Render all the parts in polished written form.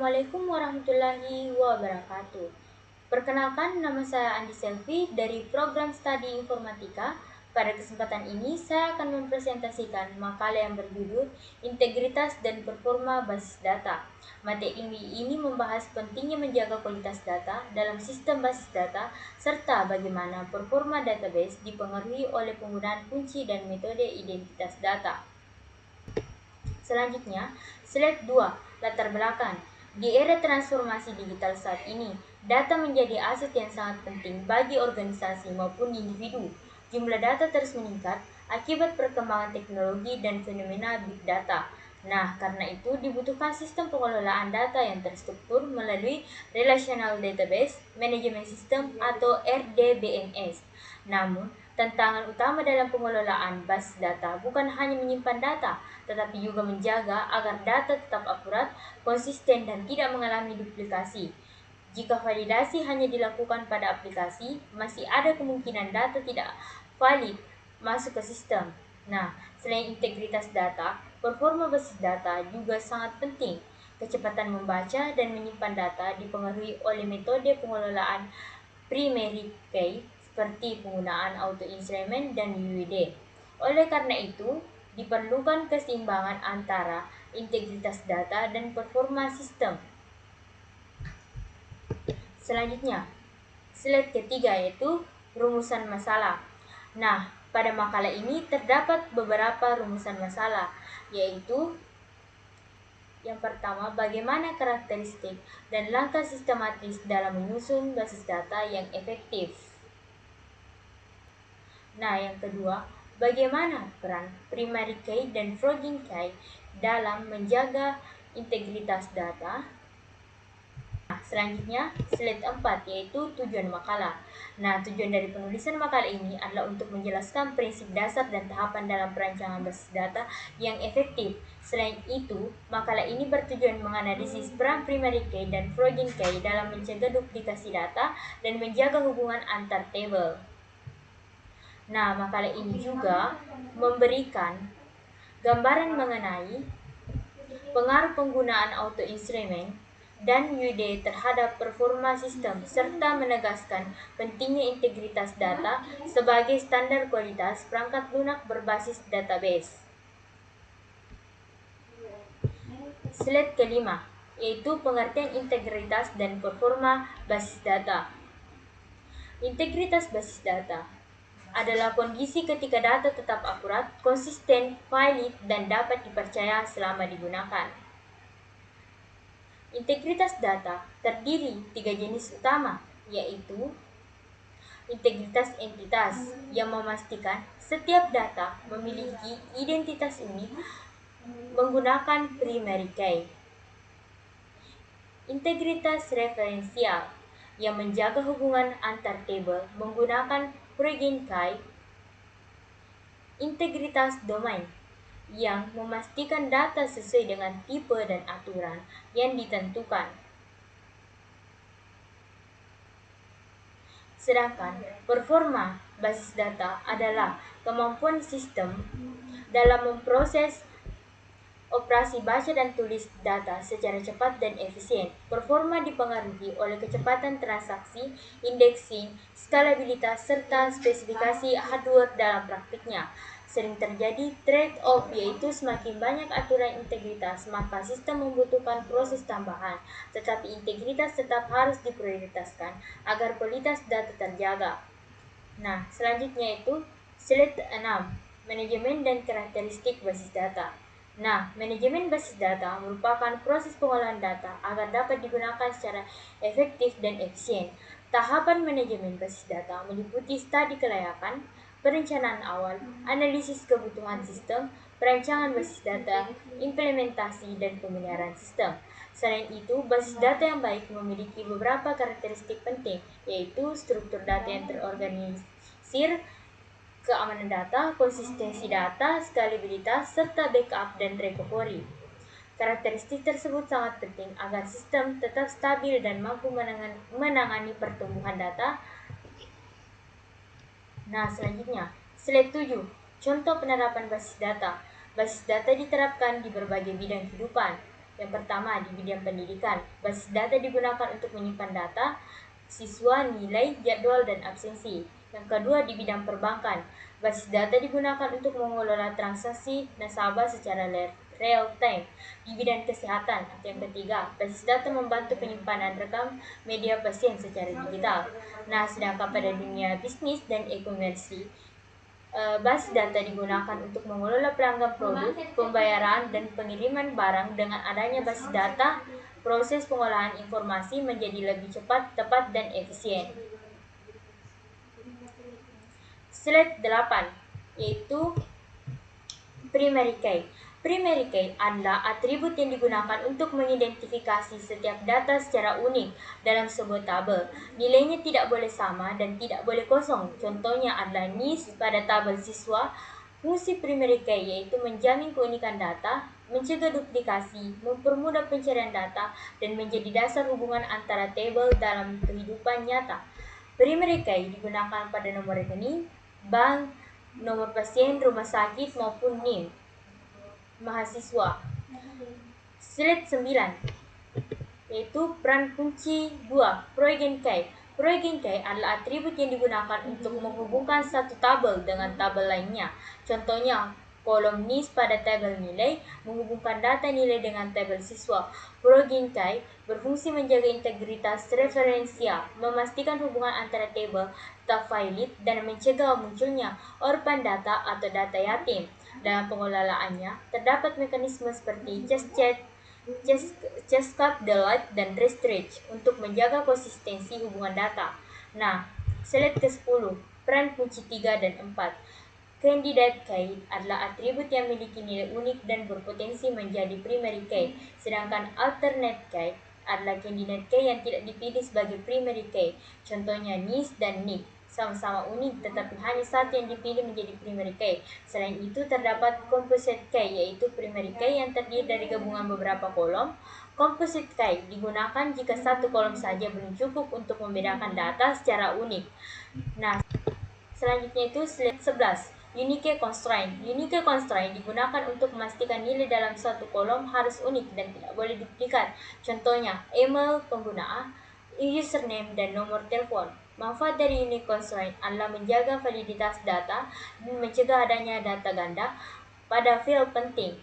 Assalamualaikum warahmatullahi wabarakatuh. Perkenalkan, nama saya Andi Selvi dari program studi informatika. Pada kesempatan ini, saya akan mempresentasikan makalah yang berjudul Integritas dan Performa Basis Data. Materi ini membahas pentingnya menjaga kualitas data dalam sistem basis data, serta bagaimana performa database dipengaruhi oleh penggunaan kunci dan metode identitas data. Selanjutnya, slide 2, latar belakang. Di era transformasi digital saat ini, data menjadi aset yang sangat penting bagi organisasi maupun individu. Jumlah data terus meningkat akibat perkembangan teknologi dan fenomena big data. Nah, karena itu dibutuhkan sistem pengelolaan data yang terstruktur melalui Relational Database Management System atau RDBMS. Namun, tantangan utama dalam pengelolaan basis data bukan hanya menyimpan data, tetapi juga menjaga agar data tetap akurat, konsisten, dan tidak mengalami duplikasi. Jika validasi hanya dilakukan pada aplikasi, masih ada kemungkinan data tidak valid masuk ke sistem. Nah, selain integritas data, performa basis data juga sangat penting. Kecepatan membaca dan menyimpan data dipengaruhi oleh metode pengelolaan primary key seperti penggunaan auto increment dan UID. Oleh karena itu, diperlukan keseimbangan antara integritas data dan performa sistem. Selanjutnya, slide ketiga yaitu rumusan masalah. Nah, pada makalah ini terdapat beberapa rumusan masalah, yaitu yang pertama, bagaimana karakteristik dan langkah sistematis dalam menyusun basis data yang efektif. Nah, yang kedua, bagaimana peran primary key dan flogging key dalam menjaga integritas data. Nah, selanjutnya, slide 4, yaitu tujuan makalah. Nah, tujuan dari penulisan makalah ini adalah untuk menjelaskan prinsip dasar dan tahapan dalam perancangan basis data yang efektif. Selain itu, makalah ini bertujuan menganalisis peran primary key dan flogging key dalam mencegah duplikasi data dan menjaga hubungan antar tabel. Nah, makalah ini juga memberikan gambaran mengenai pengaruh penggunaan auto instrument dan UID terhadap performa sistem, serta menegaskan pentingnya integritas data sebagai standar kualitas perangkat lunak berbasis database. Slide kelima, yaitu pengertian integritas dan performa basis data. Integritas basis data adalah kondisi ketika data tetap akurat, konsisten, valid, dan dapat dipercaya selama digunakan. Integritas data terdiri 3 jenis utama, yaitu integritas entitas yang memastikan setiap data memiliki identitas unik menggunakan primary key. Integritas referensial yang menjaga hubungan antar tabel menggunakan flogging key. Integritas domain yang memastikan data sesuai dengan tipe dan aturan yang ditentukan. Sedangkan performa basis data adalah kemampuan sistem dalam memproses operasi baca dan tulis data secara cepat dan efisien. Performa dipengaruhi oleh kecepatan transaksi, indexing, skalabilitas, serta spesifikasi hardware dalam praktiknya. Sering terjadi trade-off, yaitu semakin banyak aturan integritas, maka sistem membutuhkan proses tambahan, tetapi integritas tetap harus diprioritaskan agar kualitas data terjaga. Nah, selanjutnya itu slide 6, manajemen dan karakteristik basis data. Nah, manajemen basis data merupakan proses pengolahan data agar dapat digunakan secara efektif dan efisien. Tahapan manajemen basis data meliputi studi kelayakan, perencanaan awal, analisis kebutuhan sistem, perancangan basis data, implementasi, dan pemeliharaan sistem. Selain itu, basis data yang baik memiliki beberapa karakteristik penting, yaitu struktur data yang terorganisir, keamanan data, konsistensi data, skalabilitas, serta backup dan recovery. Karakteristik tersebut sangat penting agar sistem tetap stabil dan mampu menangani pertumbuhan data. Nah, selanjutnya, slide 7, contoh penerapan basis data. Basis data diterapkan di berbagai bidang kehidupan. Yang pertama, di bidang pendidikan, basis data digunakan untuk menyimpan data siswa, nilai, jadwal, dan absensi. Yang kedua, di bidang perbankan, basis data digunakan untuk mengelola transaksi nasabah secara real time. Di bidang kesehatan, yang ketiga, basis data membantu penyimpanan rekam media pasien secara digital. Nah, sedangkan pada dunia bisnis dan e-commerce, basis data digunakan untuk mengelola pelanggan produk, pembayaran, dan pengiriman barang. Dengan adanya basis data, proses pengolahan informasi menjadi lebih cepat, tepat, dan efisien. Slide 8, yaitu primary key. Primary key adalah atribut yang digunakan untuk mengidentifikasi setiap data secara unik dalam sebuah tabel. Nilainya tidak boleh sama dan tidak boleh kosong. Contohnya adalah NIS pada tabel siswa. Fungsi primary key yaitu menjamin keunikan data, mencegah duplikasi, mempermudah pencarian data, dan menjadi dasar hubungan antara tabel dalam kehidupan nyata. Primary key digunakan pada nomor rekening, bank, nomor pasien, rumah sakit, maupun NIM mahasiswa. Slide 9, yaitu peran kunci 2, Proegen key. Proegen key adalah atribut yang digunakan untuk menghubungkan satu tabel dengan tabel lainnya. Contohnya, kolom NIS pada tabel nilai menghubungkan data nilai dengan tabel siswa. Proegen key berfungsi menjaga integritas referensial, memastikan hubungan antara tabel tetap valid, dan mencegah munculnya orphan data atau data yatim. Dalam pengelolaannya, terdapat mekanisme seperti Cascade, Delete, dan Restretch untuk menjaga konsistensi hubungan data. Nah, slide ke-10, peran kunci 3 dan 4. Candidate key adalah atribut yang memiliki nilai unik dan berpotensi menjadi primary key, sedangkan alternate key adalah candidate key yang tidak dipilih sebagai primary key. Contohnya NIS dan NIC. Sama-sama unik, tetapi hanya satu yang dipilih menjadi primary key. Selain itu, terdapat composite key, yaitu primary key yang terdiri dari gabungan beberapa kolom. Composite key digunakan jika satu kolom saja belum cukup untuk membedakan data secara unik. Nah, selanjutnya itu slide 11. Unique constraint. Unique constraint digunakan untuk memastikan nilai dalam suatu kolom harus unik dan tidak boleh duplikat. Contohnya, email pengguna, username, dan nomor telepon. Manfaat dari unique constraint adalah menjaga validitas data dan mencegah adanya data ganda pada file penting.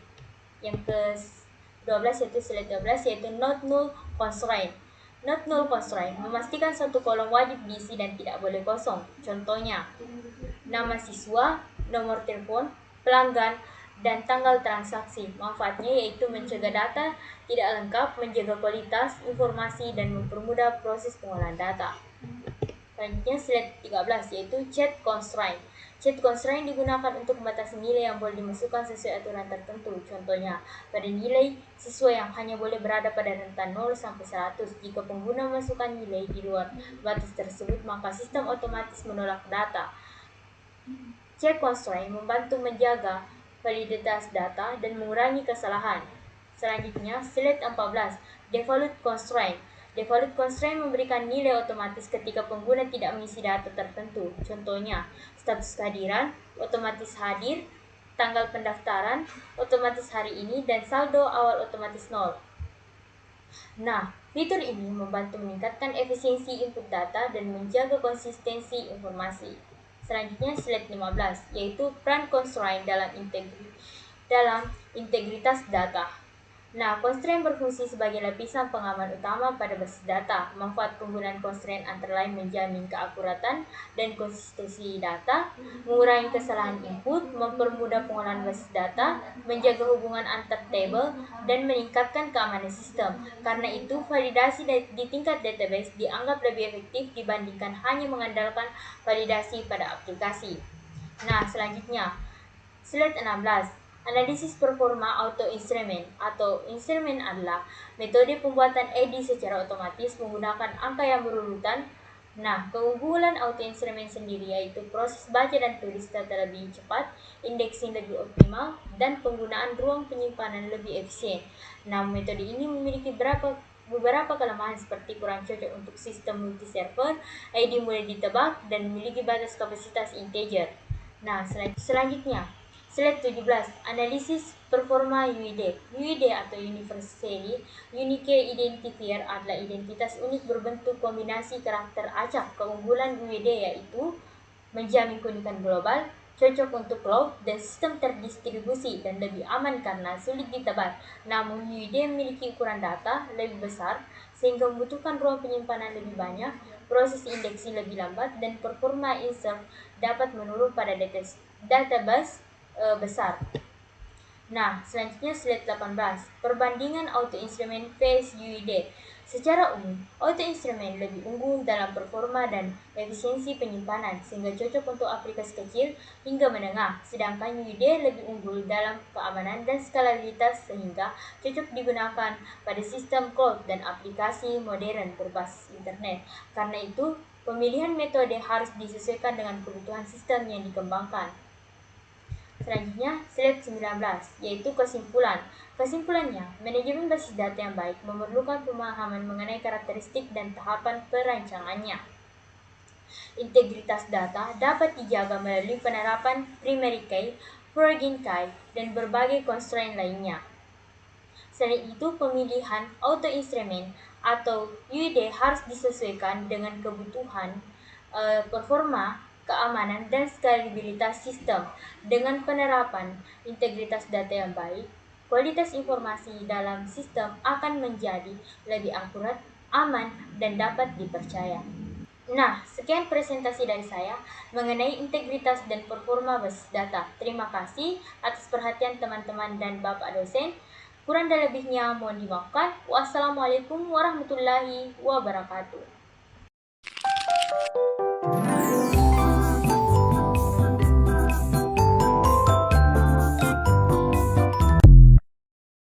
Yang ke-12 yaitu slide 12, yaitu not null constraint. Not null constraint memastikan satu kolom wajib diisi dan tidak boleh kosong. Contohnya, nama siswa, nomor telepon, pelanggan, dan tanggal transaksi. Manfaatnya yaitu mencegah data tidak lengkap, menjaga kualitas informasi, dan mempermudah proses pengolahan data. Selanjutnya slide 13, yaitu chat constraint. Chat constraint digunakan untuk membatasi nilai yang boleh dimasukkan sesuai aturan tertentu. Contohnya, pada nilai siswa yang hanya boleh berada pada rentan 0 sampai 100. Jika pengguna memasukkan nilai di luar batas tersebut, maka sistem otomatis menolak data. Chat constraint membantu menjaga validitas data dan mengurangi kesalahan. Selanjutnya, slide 14, default constraint. Default constraint memberikan nilai otomatis ketika pengguna tidak mengisi data tertentu. Contohnya, status kehadiran, otomatis hadir, tanggal pendaftaran, otomatis hari ini, dan saldo awal otomatis 0. Nah, fitur ini membantu meningkatkan efisiensi input data dan menjaga konsistensi informasi. Selanjutnya, slide 15, yaitu peran constraint dalam integritas data. Nah, constraint berfungsi sebagai lapisan pengaman utama pada basis data. Manfaat penggunaan constraint antara lain menjamin keakuratan dan konsistensi data, mengurangi kesalahan input, mempermudah pengolahan basis data, menjaga hubungan antar tabel, dan meningkatkan keamanan sistem. Karena itu, validasi di tingkat database dianggap lebih efektif dibandingkan hanya mengandalkan validasi pada aplikasi. Nah, selanjutnya, slide 16. Analisis performa auto instrument atau instrument adalah metode pembuatan ID secara otomatis menggunakan angka yang berurutan. Nah, keunggulan auto instrument sendiri yaitu proses baca dan tulis data lebih cepat, indexing lebih optimal, dan penggunaan ruang penyimpanan lebih efisien. Nah, metode ini memiliki beberapa kelemahan seperti kurang cocok untuk sistem multi-server, ID mudah ditebak, dan memiliki batas kapasitas integer. Nah, selanjutnya, Slide 17, analisis performa UID. UID atau Universally Unique Identifier adalah identitas unik berbentuk kombinasi karakter acak. Keunggulan UID yaitu menjamin keunikan global, cocok untuk cloud dan sistem terdistribusi, dan lebih aman karena sulit ditebak. Namun, UID memiliki ukuran data lebih besar sehingga membutuhkan ruang penyimpanan lebih banyak, proses indeksi lebih lambat, dan performa insert dapat menurun pada database besar. Nah, selanjutnya slide 18. Perbandingan auto-instrument vs UID. Secara umum, auto-instrument lebih unggul dalam performa dan efisiensi penyimpanan, sehingga cocok untuk aplikasi kecil hingga menengah. Sedangkan UID lebih unggul dalam keamanan dan skalabilitas, sehingga cocok digunakan pada sistem cloud dan aplikasi modern berbasis internet. Karena itu, pemilihan metode harus disesuaikan dengan kebutuhan sistem yang dikembangkan. Selanjutnya, slide 19, yaitu kesimpulan. Kesimpulannya, manajemen basis data yang baik memerlukan pemahaman mengenai karakteristik dan tahapan perancangannya. Integritas data dapat dijaga melalui penerapan primary key, plugin key, dan berbagai constraint lainnya. Selain itu, pemilihan auto-instrument atau UID harus disesuaikan dengan kebutuhan performa, keamanan, dan skalabilitas sistem. Dengan penerapan integritas data yang baik, kualitas informasi dalam sistem akan menjadi lebih akurat, aman, dan dapat dipercaya. Nah, sekian presentasi dari saya mengenai integritas dan performa basis data. Terima kasih atas perhatian teman-teman dan Bapak dosen. Kurang dan lebihnya mohon dimaafkan. Wassalamualaikum warahmatullahi wabarakatuh.